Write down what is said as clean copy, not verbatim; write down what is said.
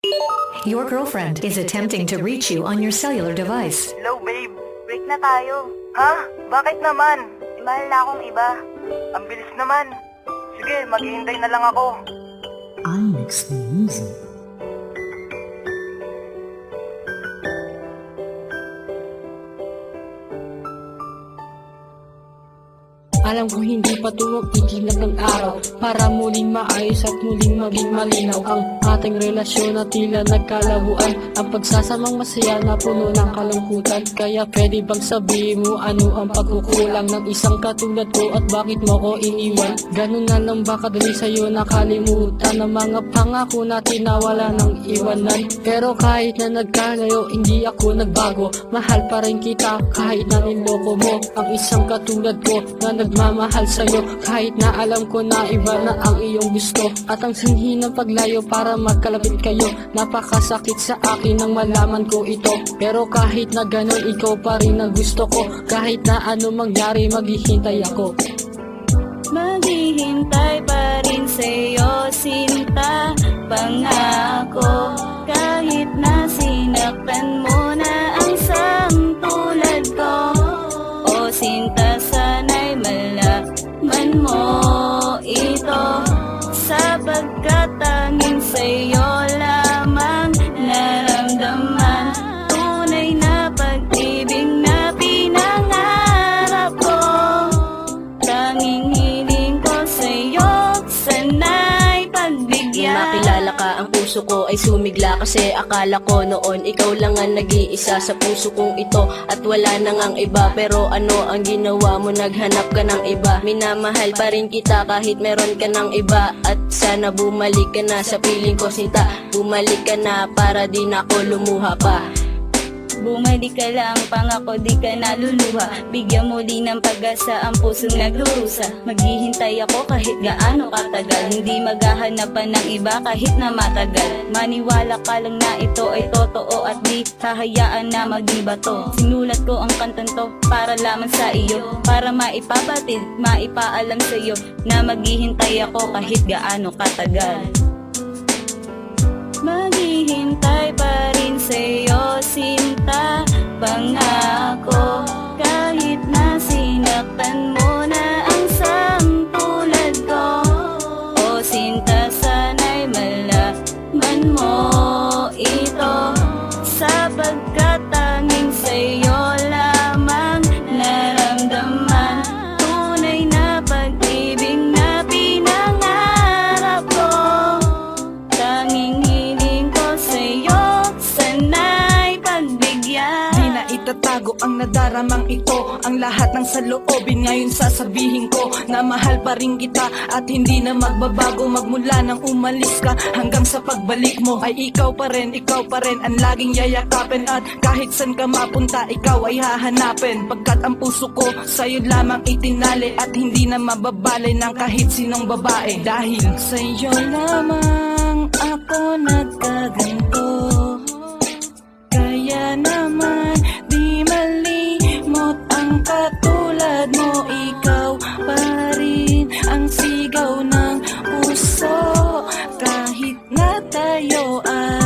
Your girlfriend is attempting to reach you on your cellular device. Hello, babe. Break na tayo. Ha? Bakit naman? Mahal na akong iba. Ang bilis naman. Sige, maghihintay na lang ako. iMix Music. Alam ko hindi pa tumitigil ng araw para muling maayos at muling maging malinaw ang ating relasyon na tila nagkalabuan. Ang pagsasamang masaya na puno ng kalungkutan. Kaya pwede bang sabihin mo ano ang pagkukulang ng isang katulad ko at bakit mo ko iniwan? Ganun na lang ba kadali sa'yo nakalimutan ang mga pangako natin na wala ng iwanan? Pero kahit na nagkalayo hindi ako nagbago. Mahal pa rin kita kahit na niloko mo ang isang katulad ko na nagmamahal sa'yo. Kahit na alam ko na iba na ang iyong gusto at ang sanhi ng paglayo para magkalapit kayo. Napakasakit sa akin nang malaman ko ito, pero kahit na ganun ikaw pa rin ang gusto ko. Kahit na ano mangyari maghihintay ako. Maghihintay pa rin sa'yo, sinta, pangako. Kahit na sinaktan mo na ang samtulad ko, o sinta, sana'y malaman mo ito, sapagkat tanging sa'yo lamang naramdaman tunay na pag-ibig na pinangarap ko. Tanging hiling ko sa'yo, sana'y pagbigyan. Makilala ka, ang puso ko ay sumigla kasi akala ko noon ikaw lang ang nag-iisa sa puso kong ito at wala nang ang iba. Pero ano ang ginawa mo? Naghanap ka ng iba. Minamahal pa rin kita kahit meron ka ng iba, at sana bumalik ka na sa piling ko, sinta. Bumalik ka na para di na ako lumuha pa. Bumalik ka lang, pangako di ka naluluha. Bigyan mo din ng pag-asa ang pusong nagdurusa. Maghihintay ako kahit gaano katagal. Hindi maghahanapan ng iba kahit na matagal. Maniwala ka lang na ito ay totoo at di hahayaan na maging bato. Sinulat ko ang kantang to para lamang sa iyo, para maipabatid, maipaalam sa iyo na maghihintay ako kahit gaano katagal. Maghihintay pa rin sa'yo, sinta, pangako. Kahit na sinaktan mo na ang samtulad ko, o sinta, sana'y malaman mo ito, sapagkat tanging sa'yo lamang naramdaman tunay na pag-ibig na pinangarap ko. Tanging itatago ang nadaramang ito, ang lahat ng saloobin ngayon sasabihin ko na mahal pa rin kita at hindi na magbabago. Magmula nang umalis ka hanggang sa pagbalik mo ay ikaw pa rin ang laging yayakapin, at kahit san ka mapunta ikaw ay hahanapin, pagkat ang puso ko sa'yo lamang itinali at hindi na mababali ng kahit sinong babae. Dahil sa'yo lamang ako nagkaganto, kaya naman di malimot ang katulad mo. Ikaw pa rin ang sigaw ng puso kahit na tayo ay